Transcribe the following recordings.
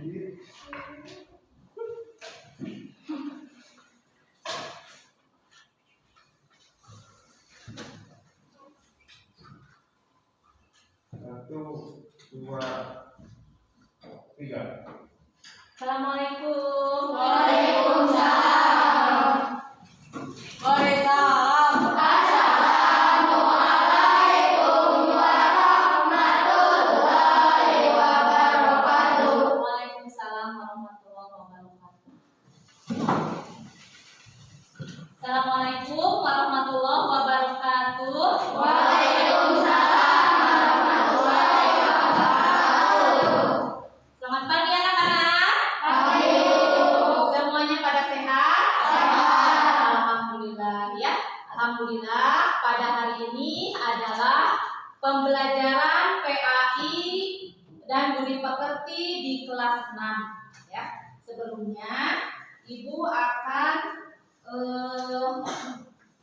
Satu, dua, tiga. Assalamualaikum. Waalaikumsalam. Waalaikumsalam. Assalamualaikum warahmatullahi wabarakatuh. Waalaikumsalam warahmatullahi wabarakatuh. Assalamualaikum warahmatullahi wabarakatuh. Waalaikumsalam warahmatullahi wabarakatuh. Selamat pagi anak-anak. Pagi. Semuanya pada sehat? Sehat. Alhamdulillah ya. Alhamdulillah pada hari ini adalah pembelajaran PAI dan Budi Pekerti di kelas 6 ya. Sebelumnya Ibu akan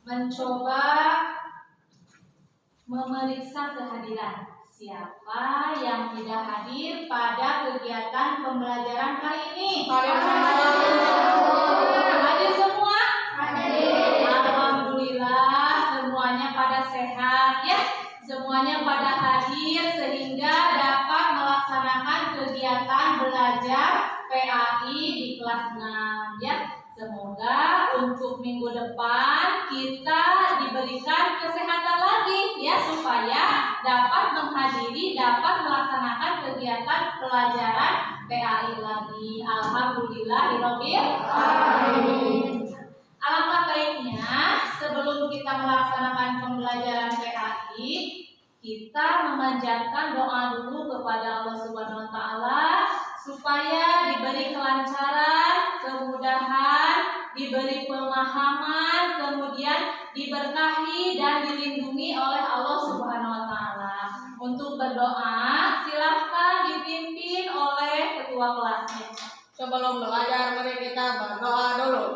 mencoba memeriksa kehadiran siapa yang tidak hadir pada kegiatan pembelajaran kali ini. Hadir semua? Hadir. Alhamdulillah semuanya pada sehat ya. Semuanya pada hadir sehingga dapat melaksanakan kegiatan belajar PAI di kelas 6 ya. Semoga untuk minggu depan kita diberikan kesehatan lagi ya supaya dapat menghadiri, dapat melaksanakan kegiatan pelajaran PAI lagi. Alhamdulillahirabbil alamin. Alangkah baiknya sebelum kita melaksanakan pembelajaran PAI, kita memanjatkan doa dulu kepada Allah Subhanahu wa taala supaya diberi kelancaran, kemudahan, diberi pemahaman, kemudian diberkahi dan dilindungi oleh Allah Subhanahu wa taala. Untuk berdoa, silahkan dipimpin oleh ketua kelasnya. Sebelum belajar, mari kita berdoa dulu.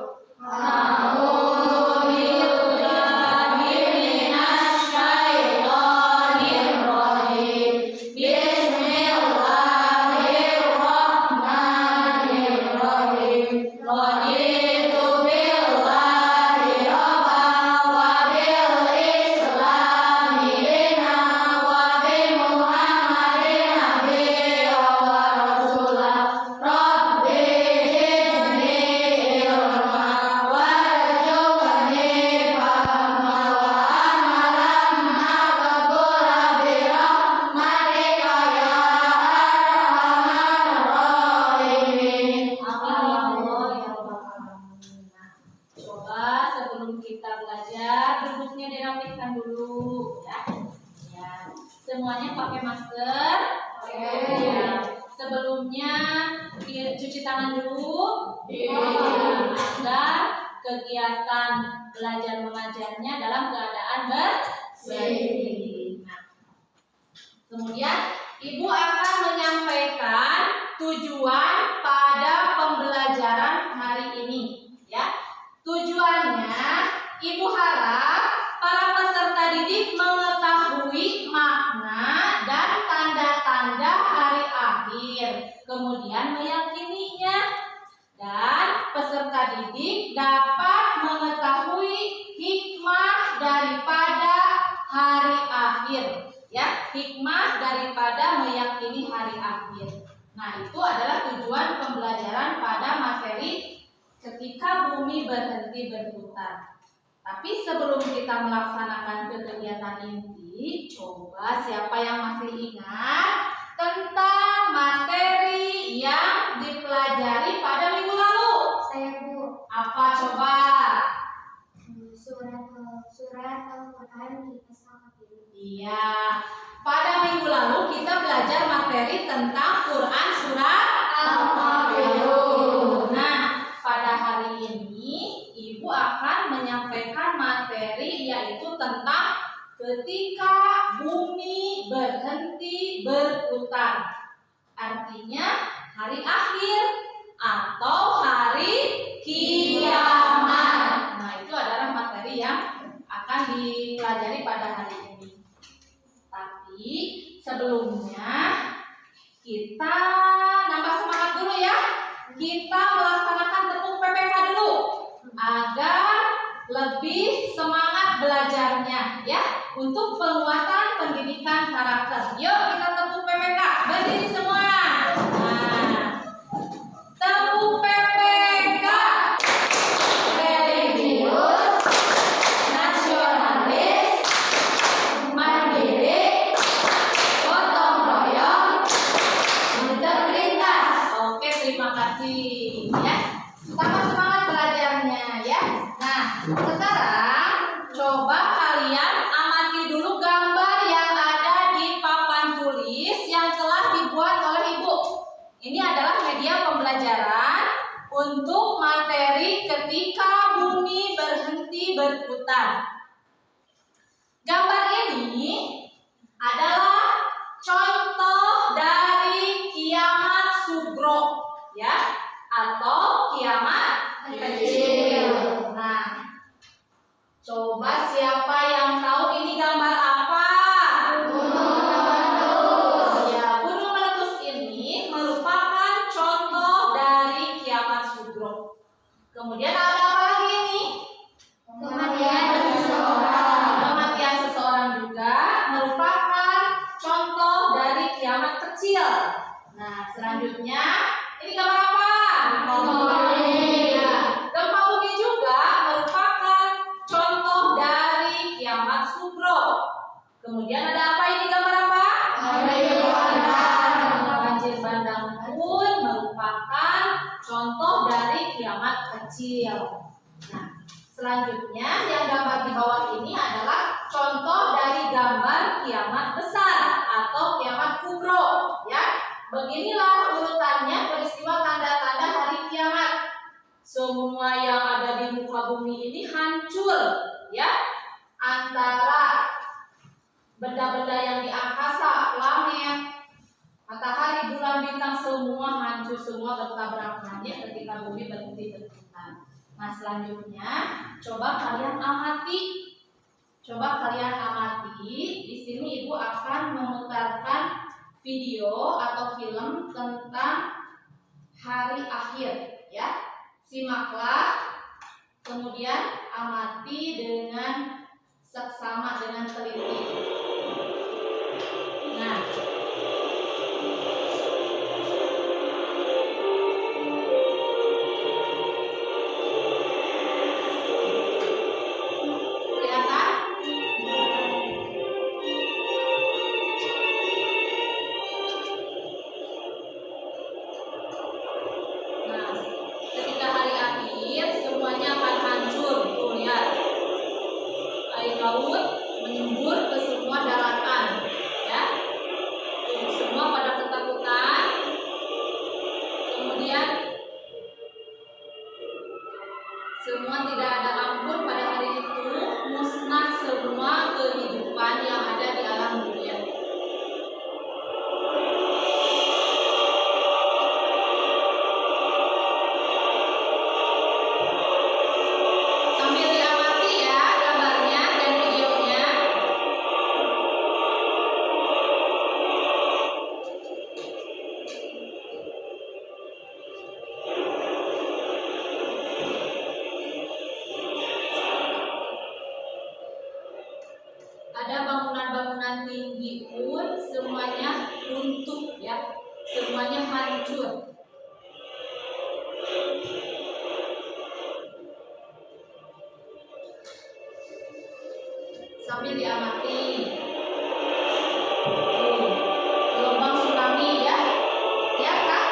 Semuanya pakai masker. Ya. Sebelumnya cuci tangan dulu. Agar kegiatan belajar mengajarnya dalam keadaan bersih. Nah, kemudian Ibu akan menyampaikan tujuan pada pembelajaran hari ini. Ya, tujuannya Ibu harap para peserta didik mengetahui makna dan tanda-tanda hari akhir, kemudian meyakininya, dan peserta didik dapat mengetahui hikmah daripada hari akhir, ya, hikmah daripada meyakini hari akhir. Nah, itu adalah tujuan pembelajaran pada materi ketika bumi berhenti berputar. Tapi sebelum kita melaksanakan kegiatan inti, coba siapa yang masih ingat tentang materi yang dipelajari pada minggu lalu? Saya Bu. Apa coba? Surat Al-Quran kita sama dulu. Iya, pada minggu lalu kita belajar materi tentang Quran surat Al-Kafirun. Nah, pada hari ini Ibu akan menyampaikan materi yaitu tentang ketika bumi berhenti berputar. Artinya hari akhir atau hari kiamat. Nah, itu adalah materi yang akan dipelajari pada hari ini. Tapi sebelumnya kita nambah semangat dulu ya. kita melaksanakan tepuk PPK dulu agar lebih semangat belajarnya ya, untuk penguatan pendidikan karakter. Yuk kita tepuk PPK, berdiri semua. Nah, tepuk PPK. Religius, nasionalis, mandiri, gotong royong, integritas. Oke, terima kasih ya. Tambah semangat belajarnya ya. Nah, sekarang coba kalian amati dulu gambar yang ada di papan tulis yang telah dibuat oleh Ibu. Ini adalah media pembelajaran untuk materi ketika bumi berhenti berputar. Gambar ini adalah contoh dari kiamat sugro ya, atau kiamat kecil. Nah, coba siapa yang tahu ini gambar apa? Gunung meletus. Ya, gunung meletus ini merupakan contoh dari kiamat sugro. Kemudian ada apa lagi ini? Kematian seseorang. Kematian seseorang juga merupakan contoh dari kiamat kecil. Nah, selanjutnya ini gambar apa? Gempa bumi juga merupakan contoh dari kiamat sugro. Kemudian ada apa ini, gambar apa? Banjir bandang pun merupakan contoh dari kiamat kecil. Nah, selanjutnya yang gambar di bawah ini adalah contoh dari gambar kiamat besar atau kiamat kubro ya. Beginilah urutannya peristiwa tanda-tanda hari kiamat. Semua yang ada di muka bumi ini hancur ya, antara benda-benda yang di angkasa, planet, matahari, bulan, bintang, semua hancur, semua bertabrakannya ketika bumi berhenti berputar. Nah, selanjutnya coba kalian amati. Di sini Ibu akan memutarkan video atau film tentang hari akhir ya. Simaklah, kemudian amati dengan seksama, dengan teliti. Nah, kelihatan? Nah, ketika hari akhir semuanya akan hancur. Tuh lihat, air laut menyembur ke semua daratan ya. Tuh, semua pada ketakutan. Kemudian semua tidak ada ampun pada hari itu, musnah semua kehidupan yang ada di alam dunia. Sambil diamati ya gambarnya dan videonya. Ada bangunan-bangunan tinggi pun semuanya runtuh ya, semuanya hancur. Sambil diamati. Tuh, gelombang tsunami ya. Ya kan?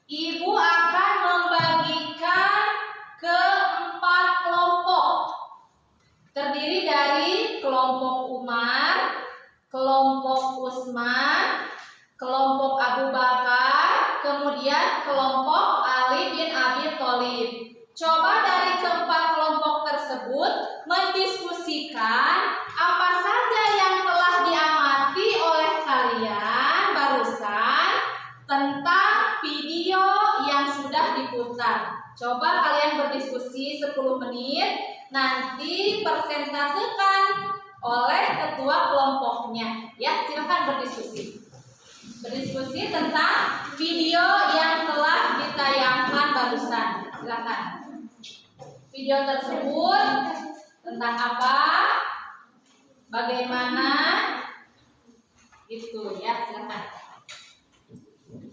Ibu akan membagikan ke 4 kelompok. Terdiri dari kelompok Umar, kelompok Usman, kelompok Abu Bakar, kemudian kelompok Ali bin Abi Thalib. Coba dari keempat kelompok tersebut mendiskusikan apa saja yang telah diamati oleh kalian barusan tentang video yang sudah diputar. Coba kalian berdiskusi 10 menit, nanti persentasekan oleh ketua kelompoknya. Ya, silakan berdiskusi. Berdiskusi tentang video yang telah ditayangkan barusan. Silakan. Video tersebut tentang apa? Bagaimana? Itu ya, silakan.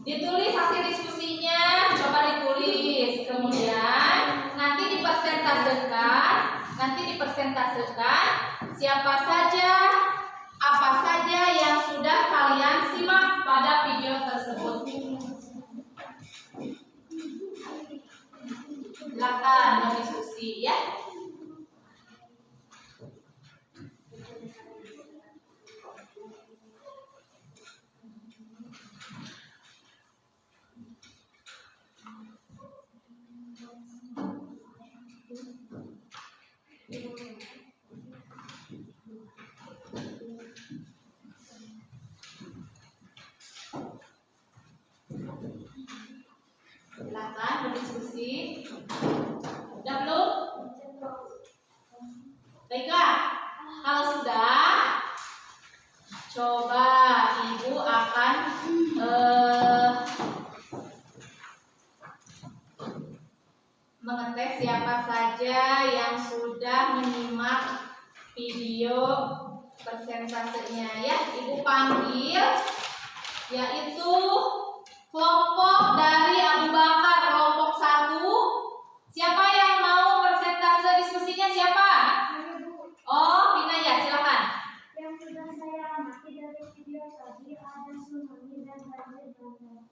Ditulis hasil diskusinya, coba ditulis. Kemudian nanti dipersentasekan siapa saja, apa saja yang sudah kalian simak pada video tersebut. Silakan berdiskusi ya. Silakan berdiskusi. Sudah belum? Baiklah. Kalau sudah, coba Ibu akan mengetes siapa saja yang sudah menyimak video persentasenya ya. Ibu panggil yaitu kelompok dari Abu Bakar, kelompok 1. Siapa yang mau persentase diskusinya siapa? Oh, Vina ya, silakan. Yang sudah saya amati dari video tadi ada tsunami dan banjir bandang.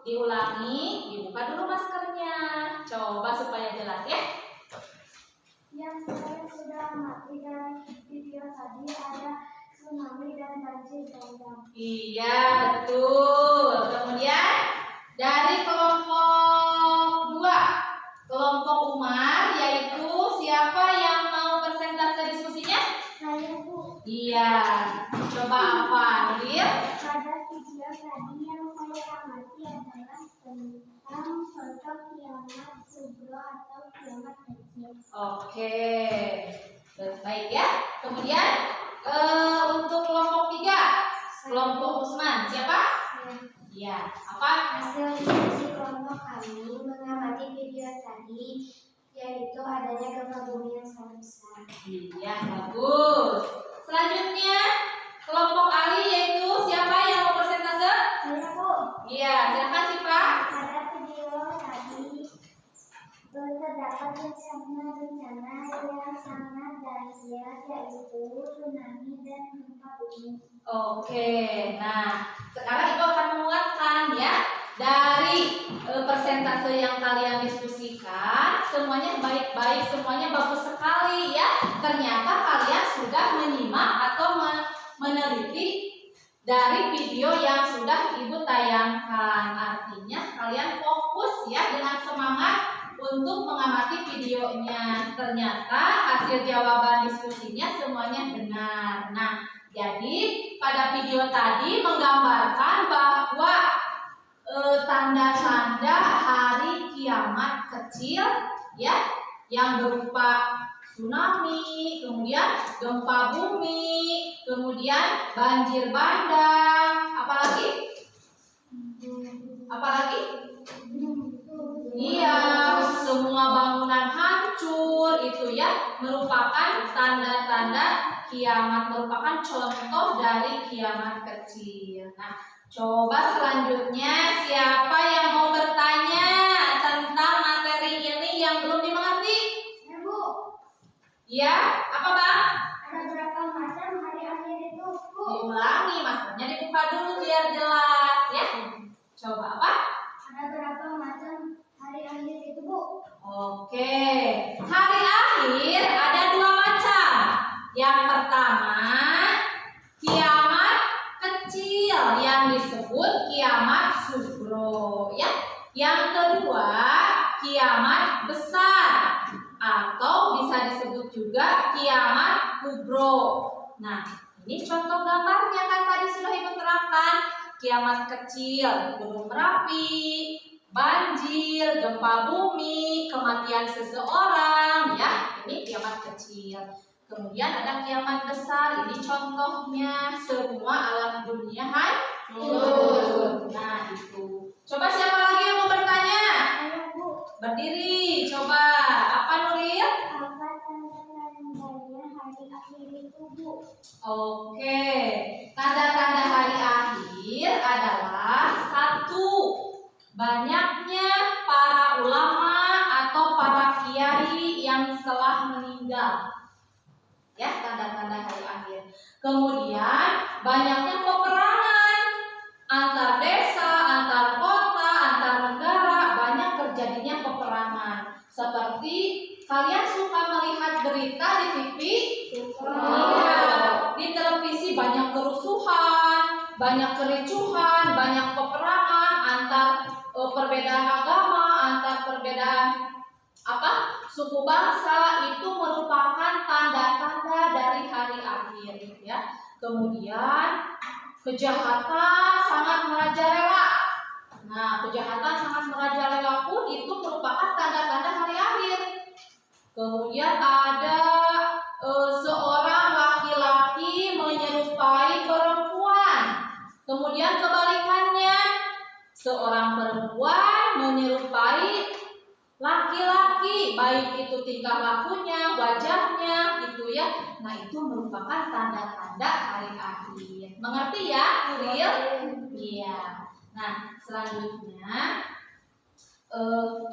Diulangi, dibuka dulu maskernya. Coba supaya jelas ya. Yang saya sudah amati dari video tadi ada tsunami dan banjir bandang. Iya, betul. Kemudian dari kelompok 2, kelompok Umar, yaitu siapa yang mau persentase diskusinya? Saya Bu, Iya. Coba apa, Nuril? pada video tadi yang saya amati adalah tentang contoh kiamat subro atau kiamat kecil. Oke. Baik ya. Kemudian untuk kelompok 3, kelompok Usman, siapa? Iya. Apa? Hasil diskusi kelompok kami mengamati video tadi, yaitu adanya gempa bumi yang sangat besar. Iya, bagus. Selanjutnya kelompok Ali, yaitu siapa yang mau persentase? Saya Bu, Iya, silakan Sipa. pada video tadi terdapat bencana yang sangat dahsyat, yaitu tsunami dan gempa bumi. Oke, nah sekarang Ibu akan menguatkan ya dari persentase yang kalian diskusikan, semuanya baik-baik, semuanya bagus sekali ya. Ternyata kalian sudah menyimak atau meneliti dari video yang sudah Ibu tayangkan. Artinya kalian fokus ya dengan semangat untuk mengamati videonya. Ternyata hasil jawaban diskusinya semuanya benar. Nah, jadi pada video tadi menggambarkan bahwa tanda-tanda hari kiamat kecil ya, yang berupa tsunami, kemudian gempa bumi, kemudian banjir bandang, apalagi? Iya, semua bangunan hancur itu ya, merupakan tanda-tanda kiamat, merupakan contoh dari kiamat kecil. Nah, coba selanjutnya siapa yang mau bertanya tentang materi ini yang belum dimengerti? Ya Bu, Ya, apa Bang? ada berapa macam hari akhir itu Bu? Diulangi, maskernya dibuka dulu biar jelas ya. Coba apa? Ada berapa macam Oke, hari akhir ada dua macam. Yang pertama, kiamat kecil yang disebut kiamat sugro, ya. Yang kedua, kiamat besar atau bisa disebut juga kiamat kubro. Nah, ini contoh gambarnya kan tadi sudah Ibu terangkan. Kiamat kecil, gunung Merapi, banjir, gempa bumi, kematian seseorang, ya. Ini kiamat kecil. Kemudian ada kiamat besar, ini contohnya semua alam dunia hancur. Nah, itu. Coba siapa lagi yang mau bertanya? Ayo Bu, Berdiri, coba. Apa Nuril? apa tanda-tandanya hari akhir itu Bu? Oke, tanda-tanda hari akhir adalah satu, banyaknya para ulama atau para kiai yang telah meninggal. Ya, tanda-tanda hari akhir. Kemudian banyaknya peperangan antar desa, antar kota, antar negara, banyak terjadinya peperangan. Seperti kalian suka melihat berita di TV? Iya. Di televisi banyak kerusuhan, banyak kericuhan, banyak peperangan antar perbedaan agama, antar perbedaan suku bangsa. Itu merupakan tanda-tanda dari hari akhir, ya. Kemudian kejahatan sangat merajalela. Nah, kejahatan sangat merajalela pun itu merupakan tanda-tanda hari akhir. Kemudian ada seorang laki-laki menyerupai perempuan. Kemudian kebalikannya, seorang perempuan menyerupai laki-laki, baik itu tingkah lakunya, wajahnya, gitu ya. Nah, itu merupakan tanda-tanda hari akhir. Mengerti ya, Nuril? Iya. Nah, selanjutnya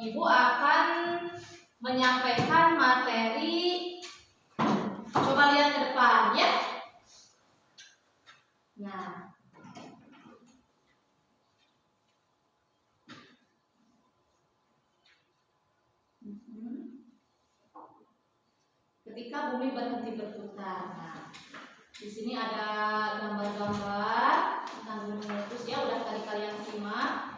Ibu akan menyampaikan materi. Coba lihat ke depan ya. Nah, ketika bumi berhenti berputar. Nah, di sini ada gambar-gambar tentang gunung meletus ya, udah tadi kalian simak.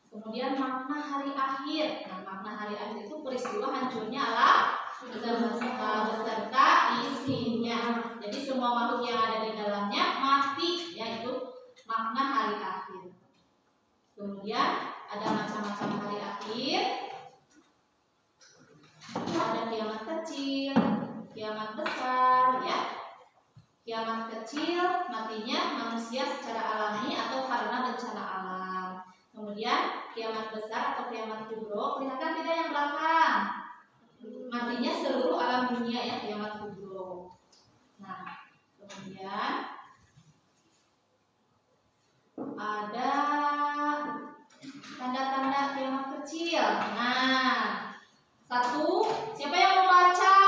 Kemudian makna hari akhir. Nah, makna hari akhir itu peristiwa hancurnya alam beserta isinya. Jadi semua makhluk yang ada di dalamnya mati, yaitu makna hari akhir. Kemudian ada macam-macam hari akhir. Ada kiamat kecil, kiamat besar, ya. Kiamat kecil matinya manusia secara alami atau karena bencana alam. Kemudian kiamat besar atau kiamat kubro, kelihatan tidak yang belakang? Matinya seluruh alam dunia, ya, kiamat kubro. Nah, kemudian ada tanda-tanda kiamat kecil. Nah, satu, siapa yang mau baca?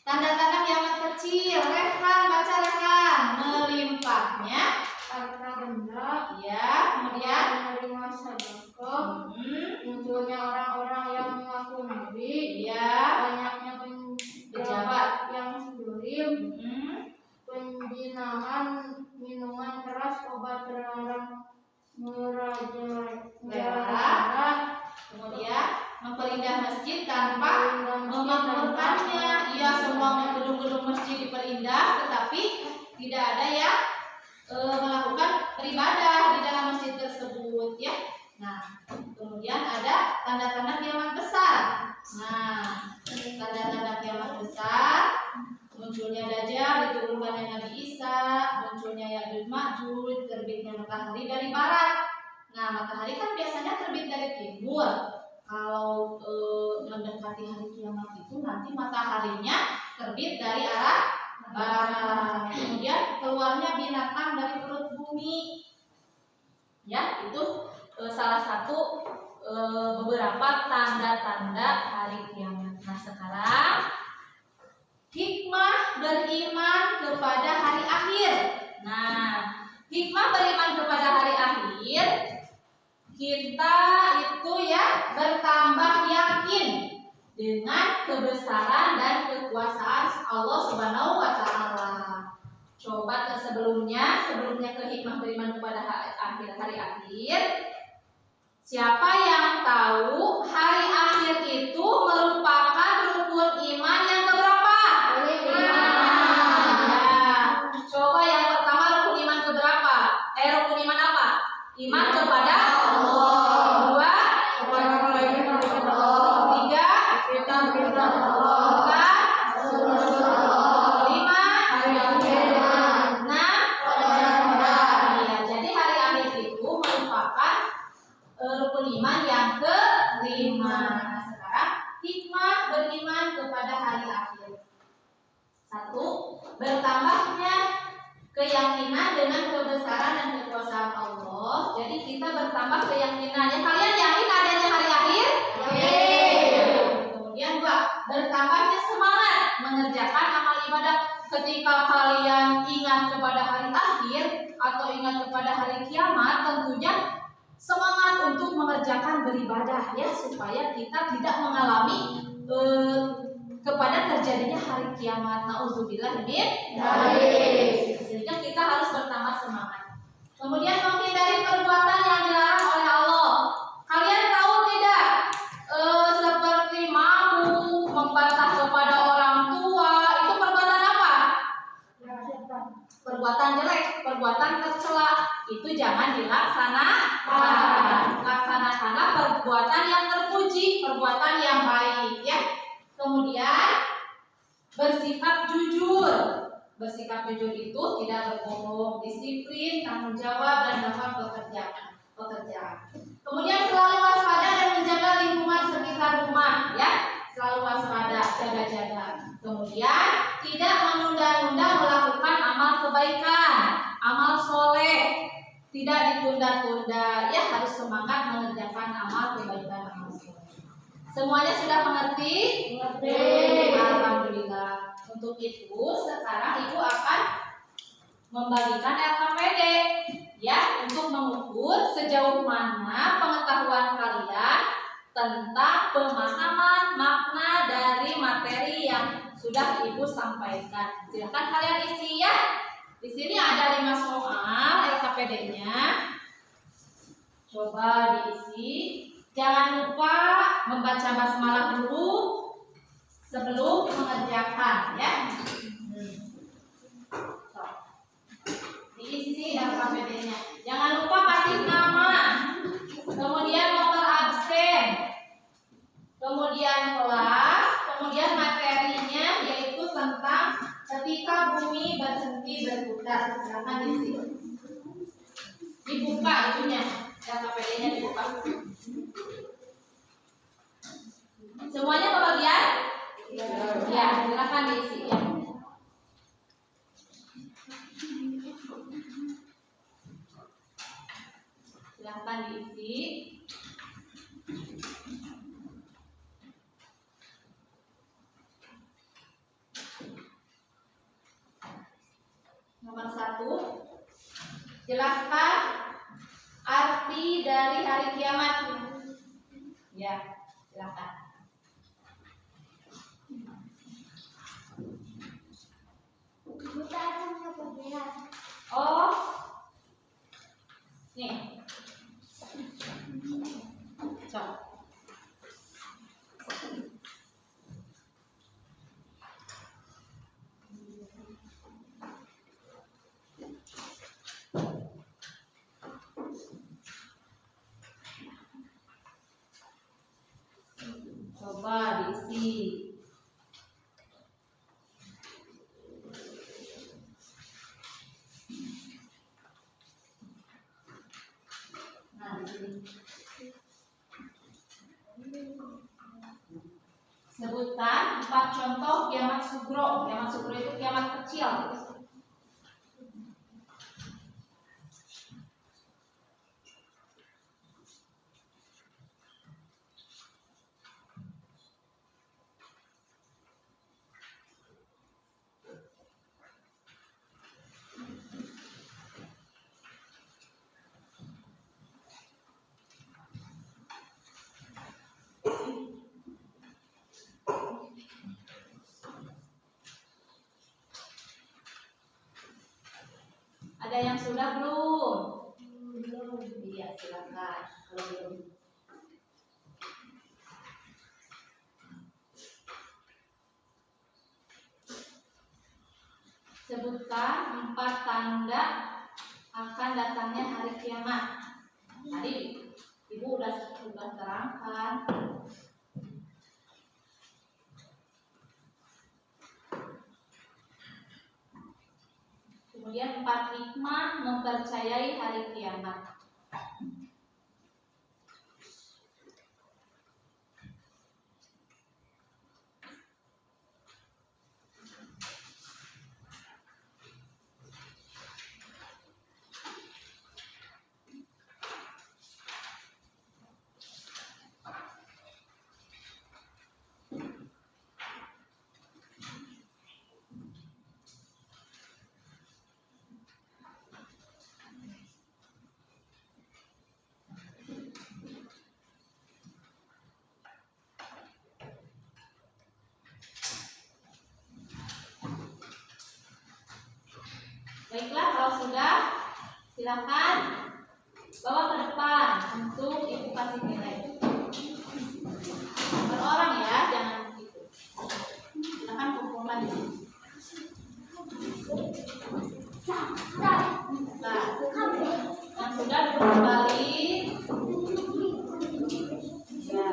Tanda-tanda kiamat kecil. Rehan, baca Rehan. Melimpahnya harta benda, ya, kemudian menerima sedekah, munculnya orang-orang yang mengaku nabi, ya, banyaknya pejabat yang zalim, penjinahan, minuman keras, obat terlarang, merajalela, kemudian memperindah masjid tanpa memakmurkannya. Iya, semua gedung-gedung masjid diperindah, tetapi tidak ada yang melakukan beribadah di dalam masjid tersebut, ya. Nah, kemudian ada tanda-tanda kiamat besar. Nah, tanda-tanda kiamat besar, munculnya Dajjal, diturunkannya Nabi Isa, munculnya Ya'juj Ma'juj, terbitnya matahari dari barat. Nah, matahari kan biasanya terbit dari timur. Kalau mendekati hari kiamat itu nanti mataharinya terbit dari arah barat. Kemudian keluarnya binatang dari perut bumi. Ya, itu salah satu beberapa tanda-tanda hari kiamat. Nah, sekarang hikmah beriman kepada hari akhir. Nah, hikmah beriman kepada hari akhir, kita itu ya bertambah yakin dengan kebesaran dan kekuasaan Allah Subhanahu wa taala. Coba sebelumnya ke hikmah beriman kepada hari akhir. Siapa yang tahu hari akhir itu merupakan rukun iman yang keberapa? Ya. Coba yang pertama rukun iman keberapa? Rukun iman apa? Iman kepada Allah. Dua, kepada malaikat Allah. Tiga, kitab Allah. Empat, lima, hari akhir enam, ya. Jadi hari akhir itu merupakan rukun iman yang kelima. Nah, sekarang hikmah beriman kepada hari akhir. Satu, bertambahnya keyakinan dengan kebesaran dan kekuasaan Allah. Jadi kita bertambah keyakinannya. Kalian yakin adanya hari akhir? Yakin. Kemudian dua, bertambahnya semangat mengerjakan amal ibadah. Ketika kalian ingat kepada hari akhir atau ingat kepada hari kiamat, tentunya semangat untuk mengerjakan beribadah ya, supaya kita tidak mengalami kepada terjadinya hari kiamat. Nauzubillah min dzalik. Sehingga kita harus bertambah semangat. Kemudian menghindari perbuatan yang dilarang oleh Allah. Kalian tahu tidak? Seperti mabuk, membantah kepada orang tua, itu perbuatan apa? Perbuatan jelek, perbuatan tercela. Itu jangan dilaksanakan. Laksanakanlah perbuatan yang terpuji, perbuatan yang baik ya. Kemudian bersikap jujur. Bersikap jujur itu tidak berbohong, disiplin, tanggung jawab, dan melakukan pekerjaan. Kemudian selalu waspada dan menjaga lingkungan sekitar rumah ya. Selalu waspada, jaga-jaga. Kemudian tidak menunda-nunda melakukan amal kebaikan, amal soleh. Tidak ditunda-tunda ya, harus semangat mengerjakan amal kebaikan, amal soleh. Semuanya sudah mengerti? Mengerti. Alhamdulillah. Untuk itu sekarang Ibu akan membagikan LKPD ya, untuk mengukur sejauh mana pengetahuan kalian tentang pemahaman makna dari materi yang sudah Ibu sampaikan. Silakan kalian isi ya. Di sini ada 5 soal LKPD-nya. Coba diisi. Jangan lupa membaca basmalah dulu sebelum mengerjakan ya. So, diisi LKPD-nya. Jangan lupa kasih nama, kemudian nomor absen, kemudian kelas, kemudian materinya yaitu tentang ketika bumi berhenti berputar. Silakan diisi. Dibuka itunya, LKPD-nya dibuka. Semuanya kebagian? Ya, silakan diisi ya. Silakan diisi. Nomor 1, jelaskan arti dari hari kiamat. Ya, silakan. Buta akan kebenaran. Oh, nih. Coba. Coba diisi. Nah, di sini. Sebutkan 4 contoh kiamat sugro. Kiamat sugro itu kiamat kecil. Ada yang sudah belum? Belum. Iya, silakan. Kalau belum. Sebutkan 4 tanda akan datangnya hari kiamat. Tadi Ibu sudah terangkan. Kemudian 4 hikmah mempercayai hari kiamat. Baiklah, kalau sudah silakan bawa ke depan untuk Ibu kasih nilai. Per orang ya, jangan begitu. Silakan kumpulkan di sini. Nah, yang sudah duduk kembali. Ya.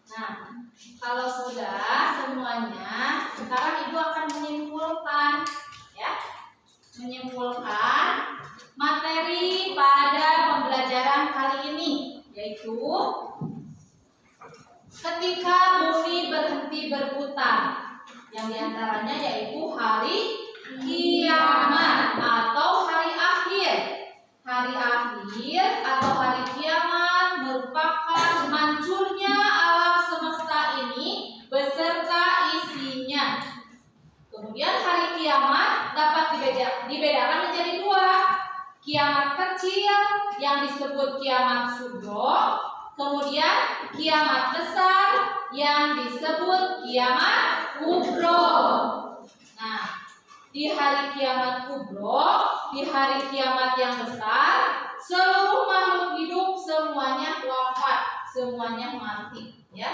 Nah, kalau sudah semuanya, sekarang Ibu akan menyimpulkan, ya, menyimpulkan materi pada pembelajaran kali ini, yaitu ketika bumi berhenti berputar, yang diantaranya yaitu hari kiamat atau hari akhir. Hari akhir atau hari kiamat merupakan hancurnya alam semesta ini beserta isinya. Kemudian hari kiamat dapat dibedakan menjadi 2. Kiamat kecil yang disebut kiamat sugro, kemudian kiamat besar yang disebut kiamat kubro. Nah, di hari kiamat kubro, di hari kiamat yang besar, seluruh makhluk hidup semuanya wafat, semuanya mati, ya.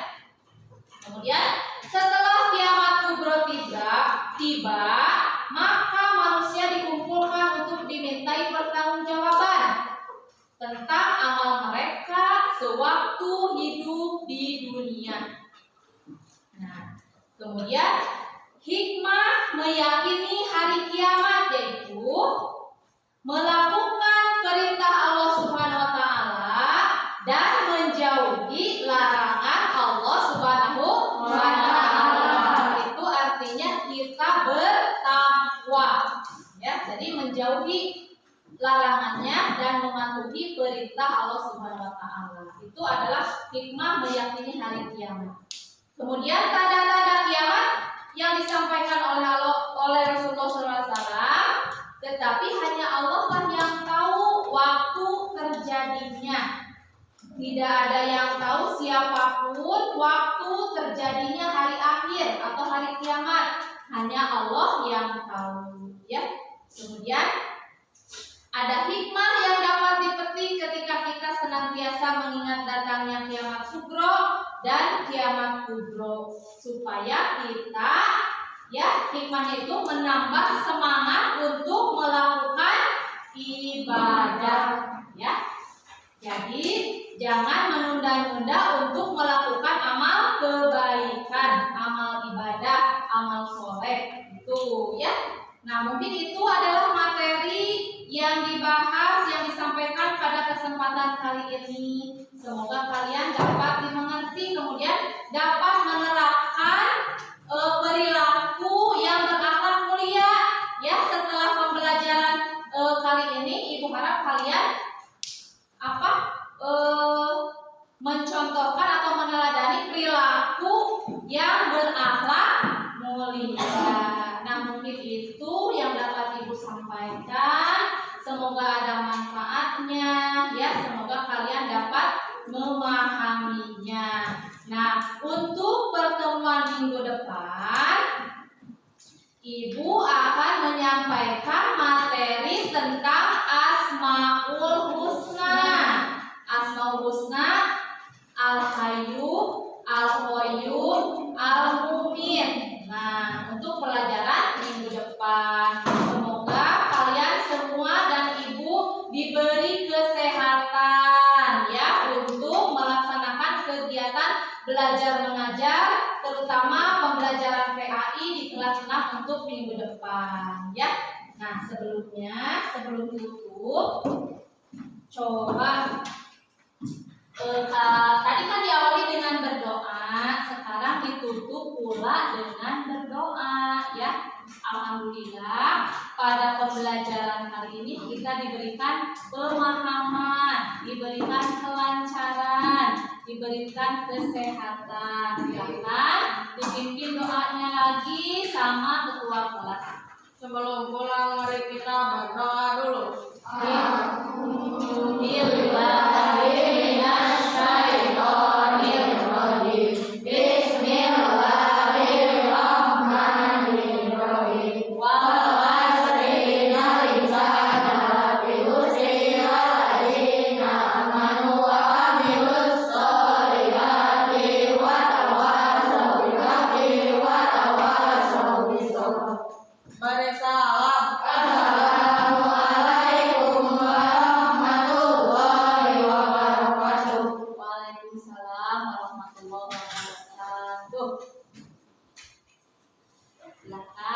Kemudian setelah kiamat kubro tiba, maka manusia dikumpulkan untuk dimintai pertanggungjawaban tentang amal mereka sewaktu hidup di dunia. Nah, kemudian hikmah meyakini hari kiamat yaitu melakukan perintah Allah Subhanahu wa taala dan menjauhi larangan Allah Subhanahu wa taala. Itu artinya kita bertakwa, ya. Jadi menjauhi larangannya dan mematuhi perintah Allah Subhanahu wa taala. Itu adalah hikmah meyakini hari kiamat. Kemudian tanda-tanda kiamat yang disampaikan oleh Rasulullah SAW, tetapi hanya Allah lah yang tahu waktu terjadinya. Tidak ada yang tahu siapapun waktu terjadinya hari akhir atau hari kiamat. Hanya Allah yang tahu, ya. Kemudian ada hikmah yang dapat dipetik ketika kita senantiasa mengingat datangnya kiamat sugro dan kiamat kubro, supaya kita, ya, hikmahnya itu menambah semangat untuk melakukan ibadah, ya. Jadi jangan menunda-nunda untuk melakukan amal kebaikan, amal ibadah, amal soleh, itu, ya. Nah, mungkin itu adalah materi yang dibahas, yang disampaikan pada kesempatan kali ini. Semoga kalian dapat dimengerti, kemudian dapat menerapkan perilaku yang berakhlak mulia. Ya, setelah pembelajaran kali ini, Ibu harap kalian mencontohkan atau meneladani perilaku yang berakhlak mulia. Nah, mungkin itu yang dapat Ibu sampaikan. Semoga ada manfaatnya, ya. Semoga kalian dapat memahaminya. Nah, untuk pertemuan minggu depan, Ibu akan menyampaikan materi tentang Asmaul Husna. Asmaul Husna, Al-Hayyu, Al-Qayyum, Al-Mu'min. Nah, untuk pelajaran minggu depan, semoga kalian semua dan Ibu diberi kesehatan, ya, untuk melaksanakan kegiatan belajar mengajar, terutama pembelajaran PAI di kelas 6 untuk minggu depan, ya. Nah, sebelum tutup, coba tadi kan diawali dengan berdoa, sekarang ditutup pula dengan berdoa, ya. Alhamdulillah, pada pembelajaran kali ini kita diberikan pemahaman, diberikan kelancaran, diberikan kesehatan. Silahkan dipimpin doanya lagi sama ketua kelas. Sebelum pulang mari kita berdoa dulu. Mari